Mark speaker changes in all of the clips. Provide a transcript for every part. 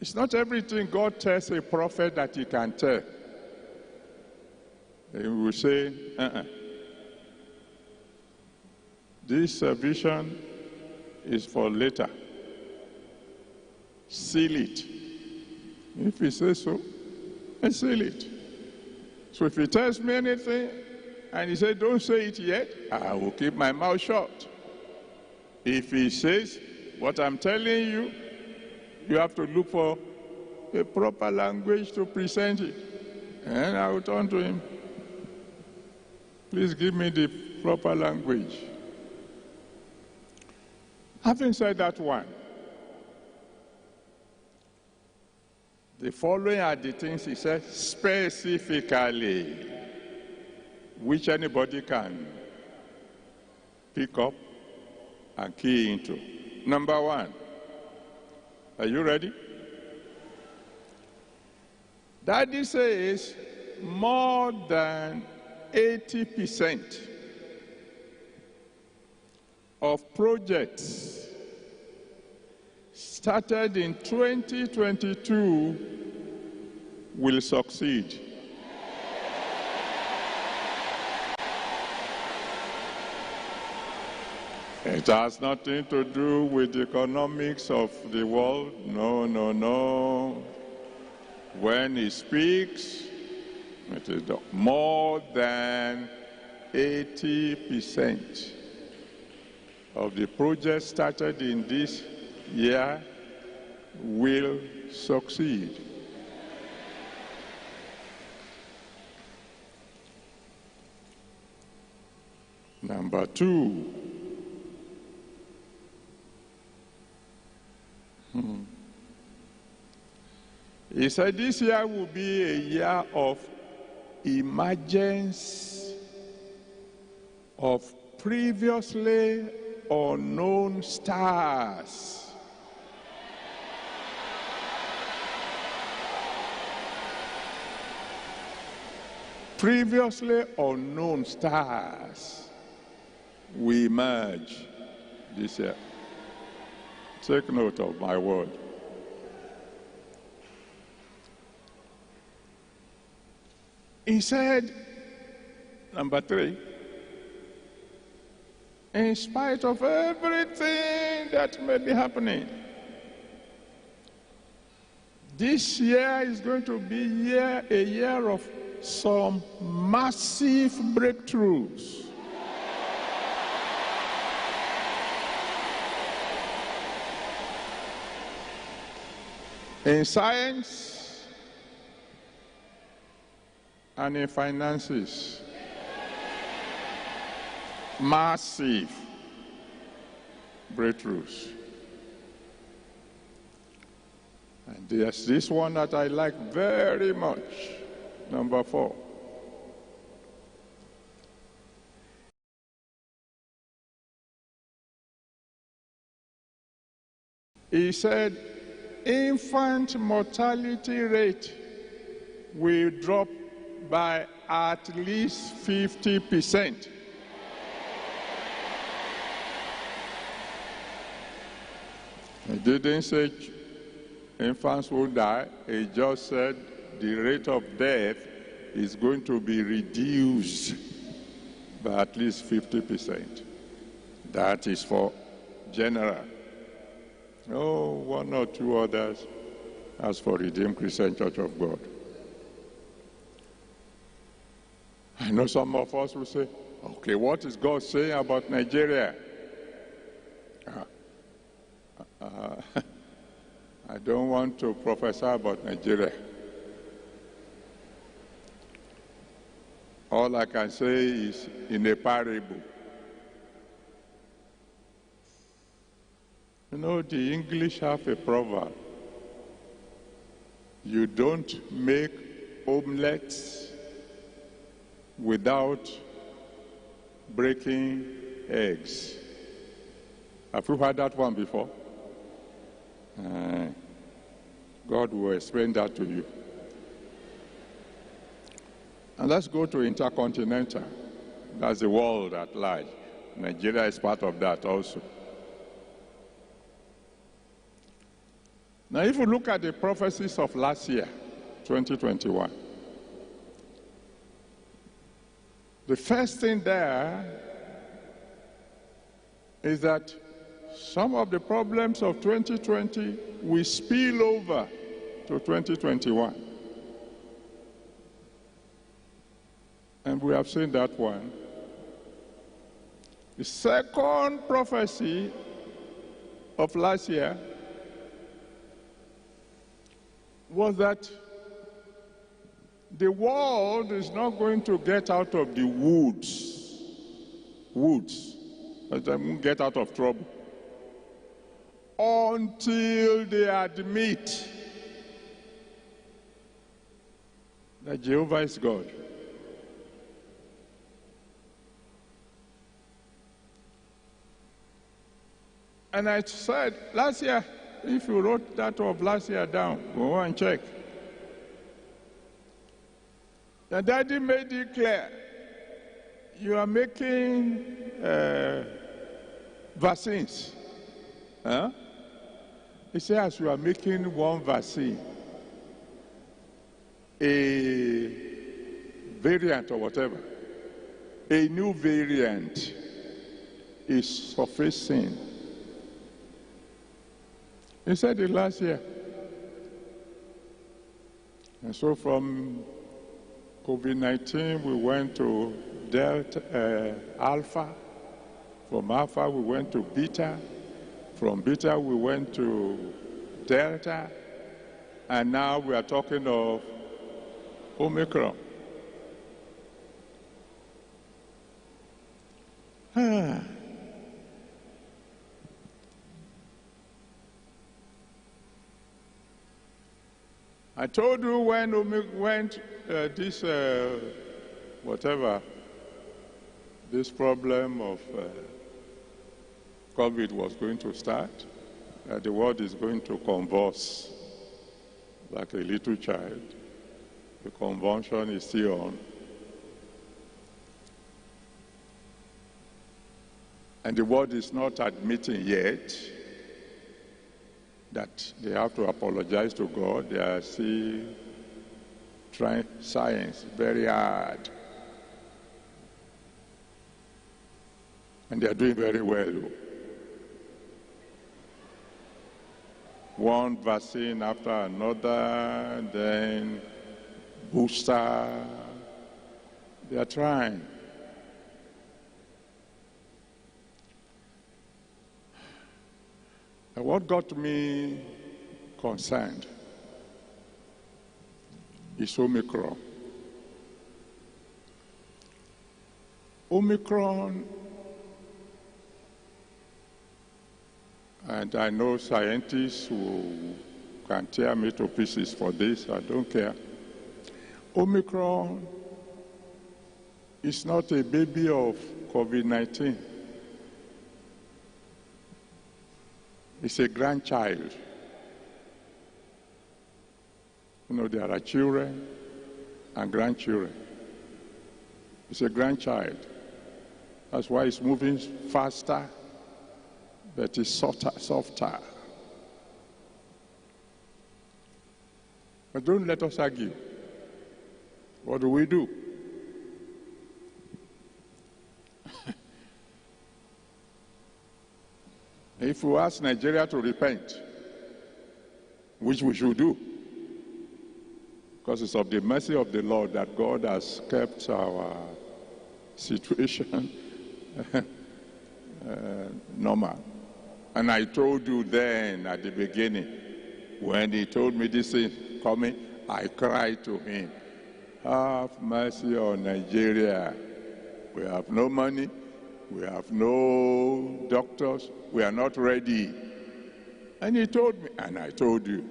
Speaker 1: It's not everything God tells a prophet that he can tell. He will say, this vision is for later. Seal it. If he says so, I seal it. So if he tells me anything and he says, don't say it yet, I will keep my mouth shut. If he says, what I'm telling you, you have to look for a proper language to present it. And I will turn to him. Please give me the proper language. Having said that one, the following are the things he said specifically, which anybody can pick up and key into. Number one, are you ready? Daddy says more than 80% of projects started in 2022 will succeed. It has nothing to do with the economics of the world. No, no, no. When he speaks, it is more than 80% of the projects started in this year will succeed. Number two, he said this year will be a year of emergence of previously unknown stars. Previously unknown stars will emerge this year. Take note of my word. He said, number three, in spite of everything that may be happening, this year is going to be a year of some massive breakthroughs. In science and in finances. Massive breakthroughs. And there's this one that I like very much, number 4. He said, infant mortality rate will drop by at least 50%. He didn't say infants will die. He just said the rate of death is going to be reduced by at least 50%. That is for general. Oh, 1 or 2 others as for Redeemed Christian Church of God. I know some of us will say, okay, what is God saying about Nigeria? I don't want to prophesy about Nigeria. All I can say is in a parable. You know, the English have a proverb. You don't make omelets without breaking eggs. Have you heard that one before? God will explain that to you. And let's go to intercontinental. That's the world at large. Nigeria is part of that also. Now, if you look at the prophecies of last year, 2021, the first thing there is that some of the problems of 2020 will spill over to 2021. And we have seen that one. The second prophecy of last year was that the world is not going to get out of the woods, but they won't get out of trouble until they admit that Jehovah is God. And I said last year, if you wrote that of last year down, go and check. The daddy made it clear, you are making vaccines. Huh? He said, as you are making one vaccine, a variant or whatever, a new variant is surfacing. He said it last year. And so from COVID-19, we went to Delta, Alpha. From Alpha, we went to Beta. From Beta, we went to Delta. And now we are talking of Omicron. I told you when this problem of COVID was going to start, the world is going to convulse like a little child. The convulsion is still on. And the world is not admitting yet that they have to apologize to God. They are still trying science very hard. And they are doing very well. One vaccine after another, then booster. They are trying. And what got me concerned is Omicron. Omicron, and I know scientists who can tear me to pieces for this, I don't care. Omicron is not a baby of COVID-19. It's a grandchild. You know, there are children and grandchildren. It's a grandchild. That's why it's moving faster, but it's softer. But don't let us argue. What do we do? If we ask Nigeria to repent, which we should do, because it's of the mercy of the Lord that God has kept our situation normal. And I told you then at the beginning, when he told me this thing coming, I cried to him, have mercy on Nigeria. We have no money. We have no doctors. We are not ready. And he told me, and I told you,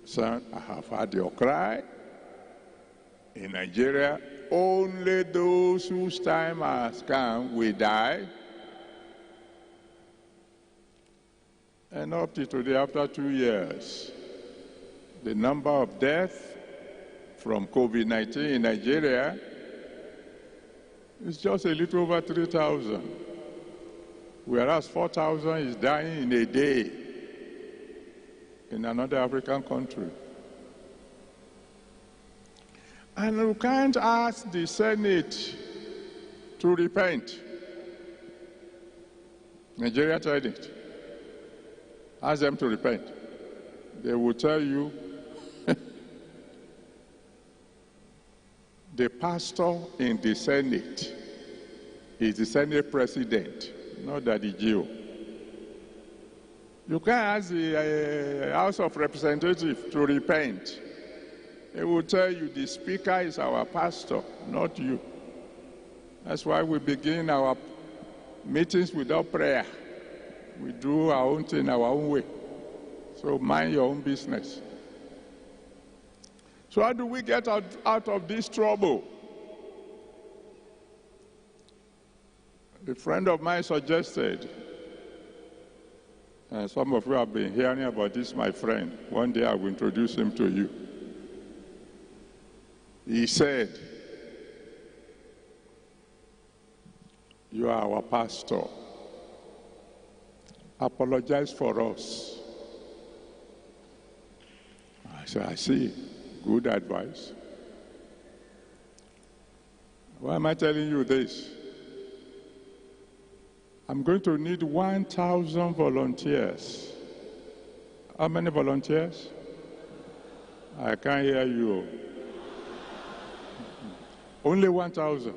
Speaker 1: son, I have heard your cry. In Nigeria, only those whose time has come will die. And up to today, after 2 years, the number of deaths from COVID-19 in Nigeria is just a little over 3,000, whereas 4,000 is dying in a day. in another African country. And you can't ask the Senate to repent. Nigeria tried it. Ask them to repent. They will tell you the pastor in the Senate is the Senate president, not the GO. You can't ask the House of Representatives to repent. They will tell you the speaker is our pastor, not you. That's why we begin our meetings without prayer. We do our own thing our own way. So mind your own business. So how do we get out of this trouble? A friend of mine suggested, and some of you have been hearing about this, my friend. One day I will introduce him to you. He said, "You are our pastor. Apologize for us." I said, "I see. Good advice. Why am I telling you this? I'm going to need 1,000 volunteers. How many volunteers? I can't hear you. Only 1,000.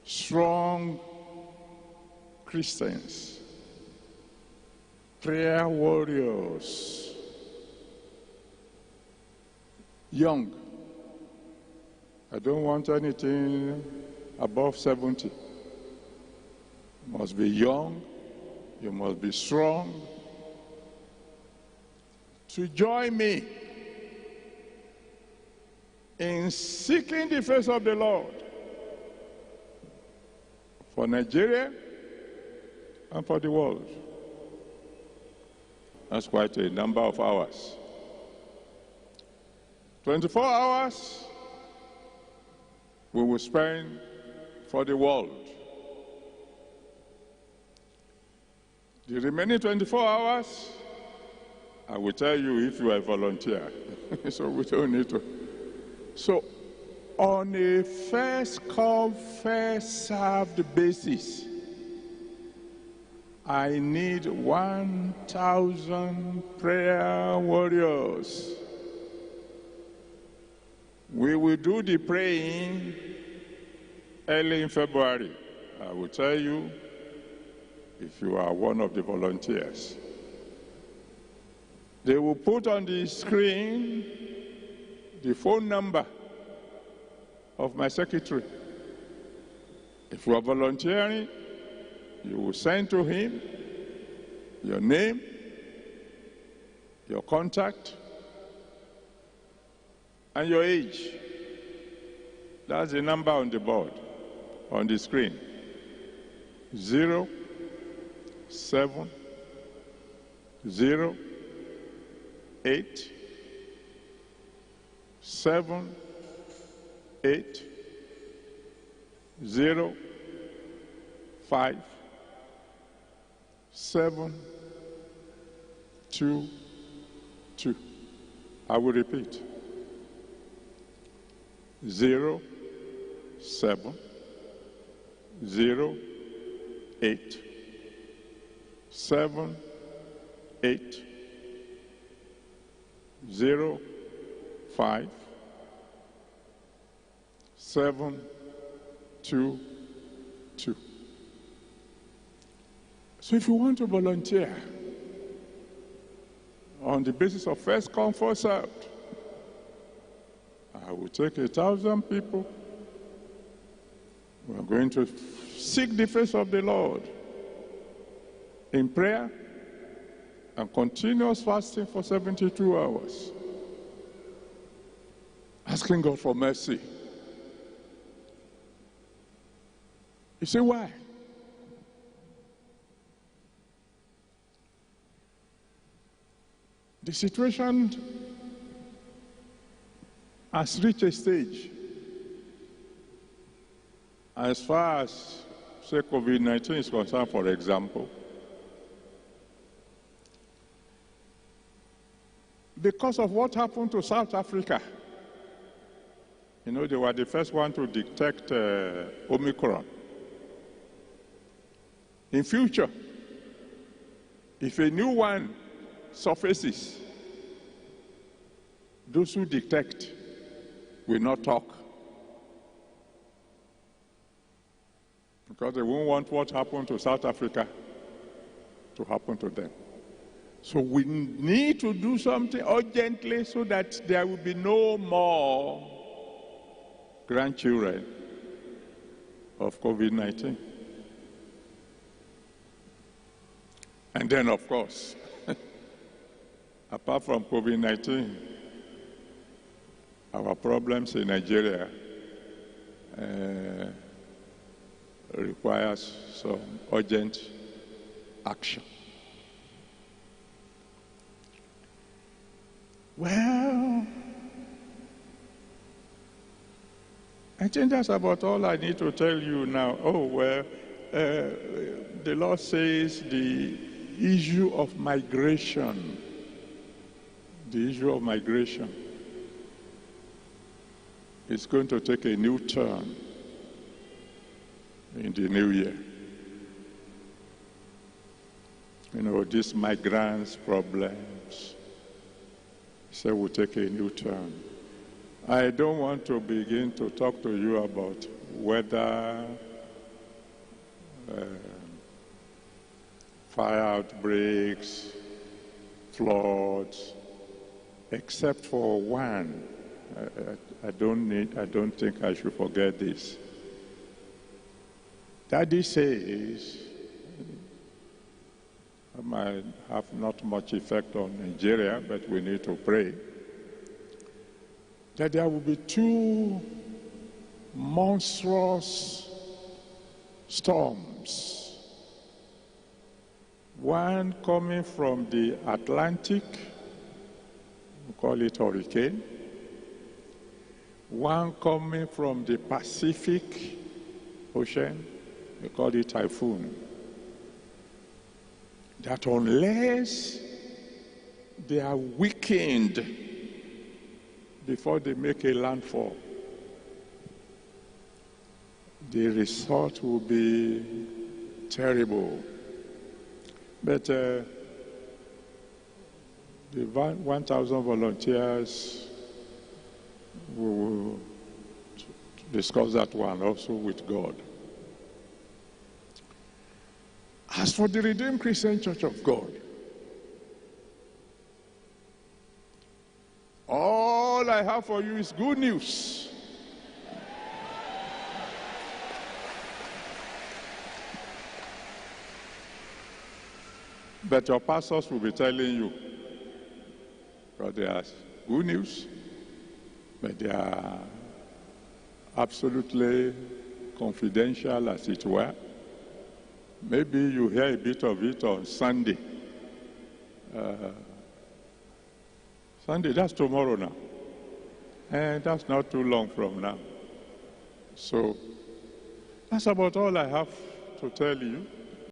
Speaker 1: Strong Christians. Prayer warriors. Young. I don't want anything above 70. You must be young. You must be strong. To join me in seeking the face of the Lord for Nigeria and for the world. That's quite a number of hours. 24 hours we will spend for the world. The remaining 24 hours, I will tell you if you are a volunteer. So we don't need to. So on a first come, first served basis, I need 1,000 prayer warriors. We will do the praying early in February. I will tell you if you are one of the volunteers. They will put on the screen the phone number of my secretary. If you are volunteering, you will send to him your name, your contact, and your age. That's the number on the board, on the screen. 0, 7, 0, 8, 7, 8, 0, 5, 7, 2, 2. I will repeat. 0, 7, 0, 8, 7, 8, 0, 5, 7, 2, 2. So if you want to volunteer on the basis of first come, first served, I will take 1,000 people. We are going to seek the face of the Lord in prayer and continuous fasting for 72 hours, asking God for mercy. You say, why? The situation has reached a stage, as far as, say, COVID-19 is concerned, for example, because of what happened to South Africa. You know, they were the first one to detect Omicron. In future, if a new one surfaces, those who detect will not talk, because they won't want what happened to South Africa to happen to them. So we need to do something urgently so that there will be no more grandchildren of COVID-19. And then, of course, apart from COVID-19, our problems in Nigeria requires some urgent action. Well, I think that's about all I need to tell you now. Oh, well, the Lord says the issue of migration, is going to take a new turn in the new year. You know, these migrants' problems, so will take a new turn. I don't want to begin to talk to you about whether fire outbreaks, floods, except for one. I don't think I should forget this. Daddy says it might have not much effect on Nigeria, but we need to pray that there will be two monstrous storms. One coming from the Atlantic, we call it hurricane. One coming from the Pacific Ocean, we call it typhoon. That unless they are weakened before they make a landfall, the result will be terrible. But the 1,000 volunteers will discuss that one also with God. As for the Redeemed Christian Church of God, all I have for you is good news. But your pastors will be telling you, because they are good news, but they are absolutely confidential, as it were. Maybe you hear a bit of it on Sunday. Sunday, that's tomorrow now. And that's not too long from now. So that's about all I have to tell you.